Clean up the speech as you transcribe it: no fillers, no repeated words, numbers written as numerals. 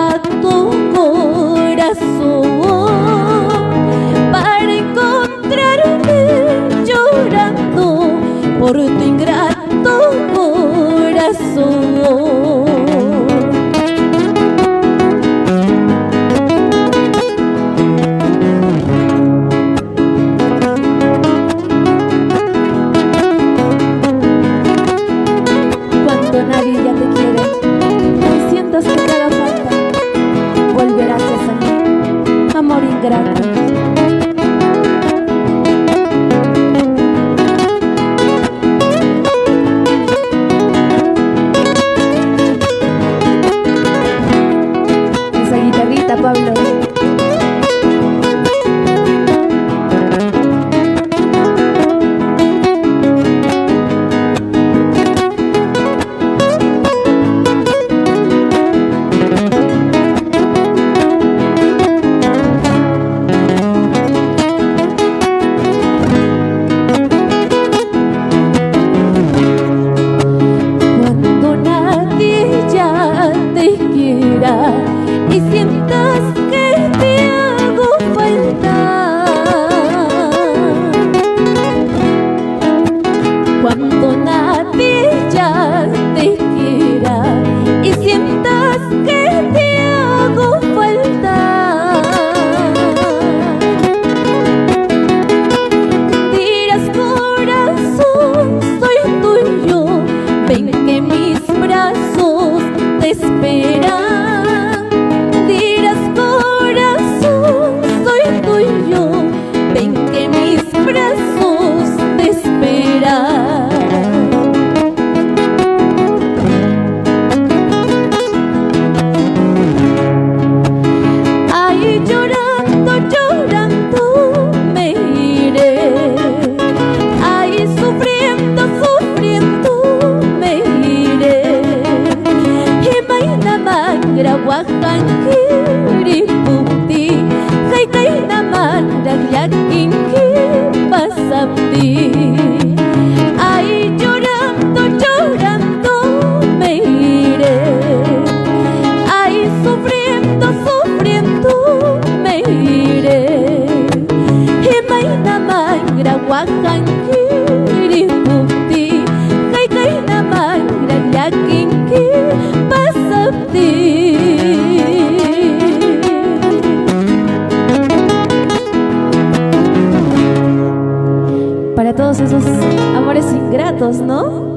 ingrato corazón para encontrarme llorando por tu ingrato corazón. Cuando nadie ya te quiere y sientas que te haga falta, volverás a salir, amor ingrato. Esa guitarrita, Pablo. Y sientas que te hago falta, cuando nadie ya te quiera y sientas que te hago falta, dirás corazón soy tuyo, ven que mis brazos te esperan. Wahankiri putih kai kai naman ragyaking pasapti. Ay llorando me iré, ay sufriendo me iré. Himay naman wahankiri putih kai kai naman ragyaking pasapti. Para todos esos amores ingratos, ¿no?